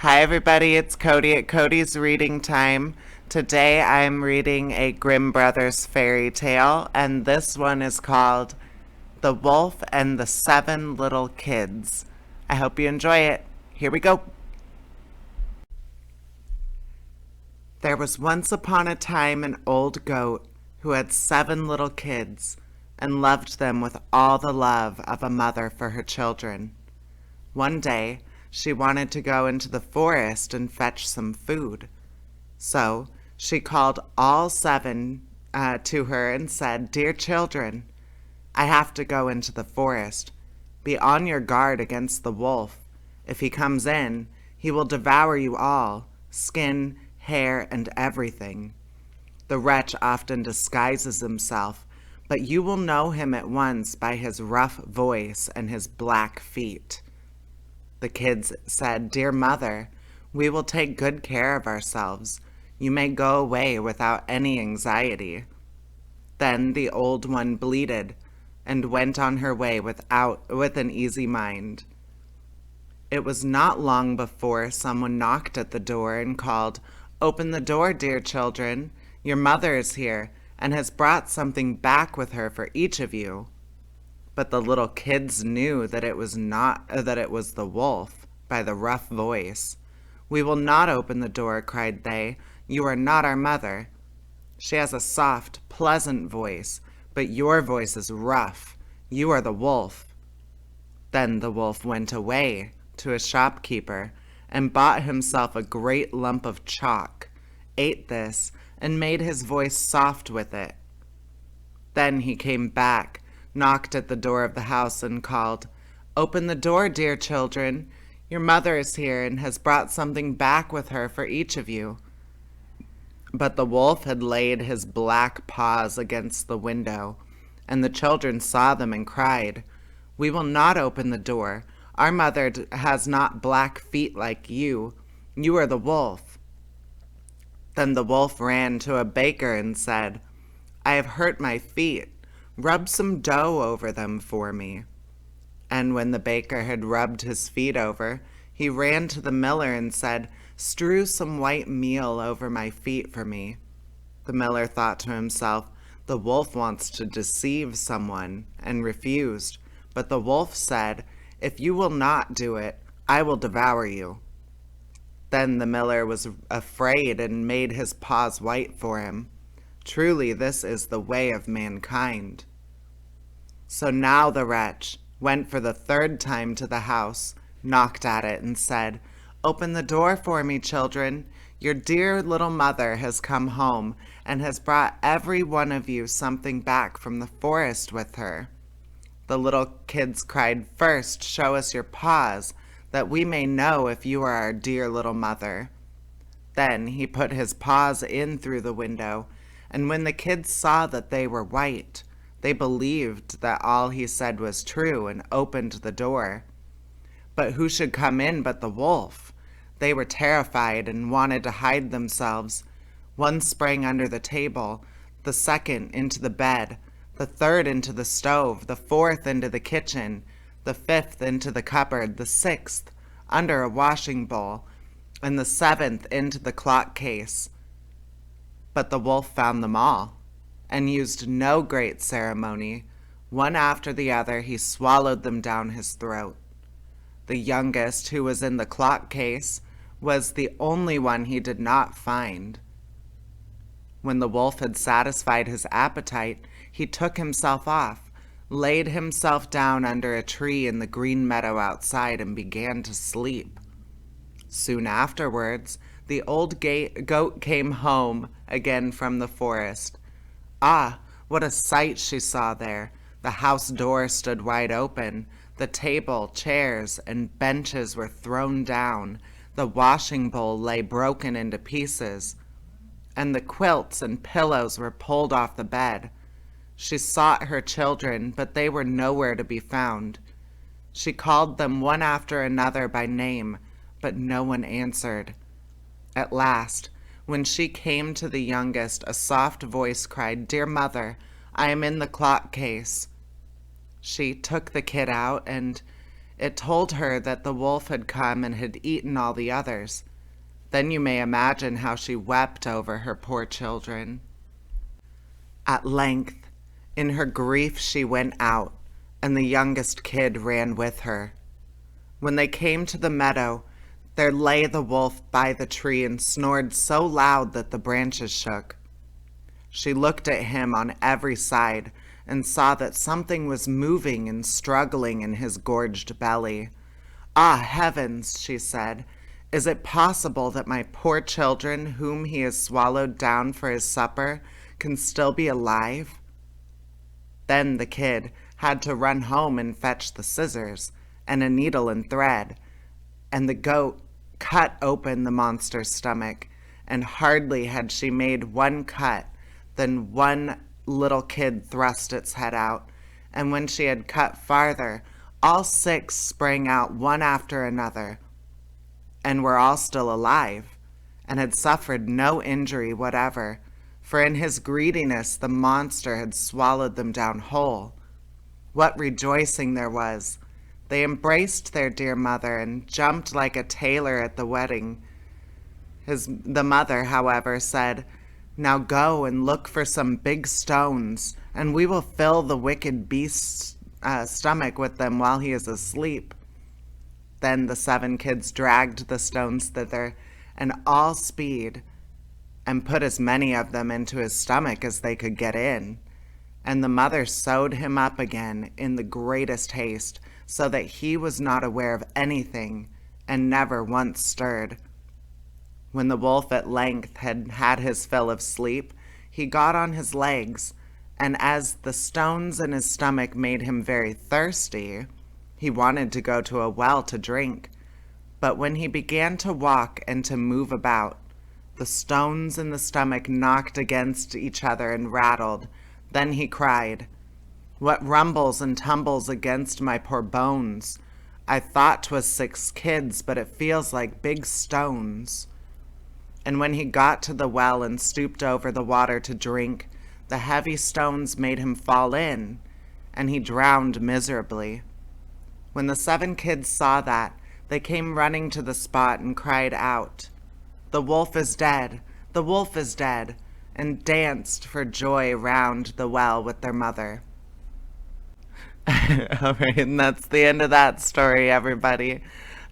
Hi, everybody. It's Cody at Cody's Reading Time. Today I'm reading a Grimm Brothers fairy tale, and this one is called The Wolf and the Seven Little Kids. I hope you enjoy it. Here we go. There was once upon a time an old goat who had seven little kids and loved them with all the love of a mother for her children. One day, she wanted to go into the forest and fetch some food. So she called all seven to her and said, "Dear children, I have to go into the forest. Be on your guard against the wolf. If he comes in, he will devour you all, skin, hair, and everything. The wretch often disguises himself, but you will know him at once by his rough voice and his black feet." The kids said, "Dear mother, we will take good care of ourselves. You may go away without any anxiety." Then the old one bleated and went on her way with an easy mind. It was not long before someone knocked at the door and called, "Open the door, dear children. Your mother is here and has brought something back with her for each of you." But the little kids knew that it was the wolf by the rough voice. "We will not open the door," cried they. "You are not our mother. She has a soft, pleasant voice, but your voice is rough. You are the wolf." Then the wolf went away to a shopkeeper and bought himself a great lump of chalk, ate this, and made his voice soft with it. Then he came back, knocked at the door of the house, and called, "Open the door, dear children. Your mother is here and has brought something back with her for each of you." But the wolf had laid his black paws against the window, and the children saw them and cried, "We will not open the door. Our mother has not black feet like you. You are the wolf." Then the wolf ran to a baker and said, "I have hurt my feet. Rub some dough over them for me." And when the baker had rubbed his feet over, he ran to the miller and said, "Strew some white meal over my feet for me." The miller thought to himself, "The wolf wants to deceive someone," and refused. But the wolf said, "If you will not do it, I will devour you." Then the miller was afraid and made his paws white for him. Truly, this is the way of mankind. So now the wretch went for the third time to the house, knocked at it, and said, "Open the door for me, children. Your dear little mother has come home and has brought every one of you something back from the forest with her." The little kids cried, "First, show us your paws, that we may know if you are our dear little mother." Then he put his paws in through the window, and when the kids saw that they were white, they believed that all he said was true and opened the door. But who should come in but the wolf? They were terrified and wanted to hide themselves. One sprang under the table, the second into the bed, the third into the stove, the fourth into the kitchen, the fifth into the cupboard, the sixth under a washing bowl, and the seventh into the clock case. But the wolf found them all, and used no great ceremony. One after the other he swallowed them down his throat. The youngest, who was in the clock case, was the only one he did not find. When the wolf had satisfied his appetite, he took himself off, laid himself down under a tree in the green meadow outside, and began to sleep. Soon afterwards, the old goat came home again from the forest. Ah, what a sight she saw there! The house door stood wide open. The table, chairs, and benches were thrown down. The washing bowl lay broken into pieces, and the quilts and pillows were pulled off the bed. She sought her children, but they were nowhere to be found. She called them one after another by name, but no one answered. At last, when she came to the youngest, a soft voice cried, "Dear mother, I am in the clock case." She took the kid out, and It told her that the wolf had come and had eaten all the others. Then you may imagine how she wept over her poor children. At length, in her grief, she went out, and the youngest kid ran with her. When they came to the meadow, there lay the wolf by the tree and snored so loud that the branches shook. She looked at him on every side and saw that something was moving and struggling in his gorged belly. "Ah, heavens," she said, "is it possible that my poor children, whom he has swallowed down for his supper, can still be alive?" Then the kid had to run home and fetch the scissors and a needle and thread, and the goat cut open the monster's stomach, and hardly had she made one cut than one little kid thrust its head out, and when she had cut farther, all 6 sprang out one after another, and were all still alive, and had suffered no injury whatever, for in his greediness the monster had swallowed them down whole. What rejoicing there was! They embraced their dear mother and jumped like a tailor at the wedding. The mother, however, said, "Now go and look for some big stones, and we will fill the wicked beast's stomach with them while he is asleep." Then the 7 kids dragged the stones thither, and all speed, and put as many of them into his stomach as they could get in. And the mother sewed him up again in the greatest haste, so that he was not aware of anything, and never once stirred. When the wolf at length had had his fill of sleep, he got on his legs, and as the stones in his stomach made him very thirsty, he wanted to go to a well to drink. But when he began to walk and to move about, the stones in the stomach knocked against each other and rattled. Then he cried, "What rumbles and tumbles against my poor bones? I thought 'twas 6 kids, but it feels like big stones." And when he got to the well and stooped over the water to drink, the heavy stones made him fall in, and he drowned miserably. When the 7 kids saw that, they came running to the spot and cried out, "The wolf is dead! The wolf is dead!" and danced for joy round the well with their mother. All right, and that's the end of that story, everybody.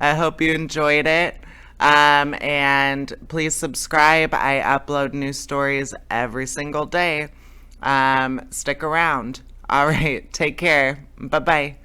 I hope you enjoyed it. And please subscribe. I upload new stories every single day. Stick around. All right, take care. Bye-bye.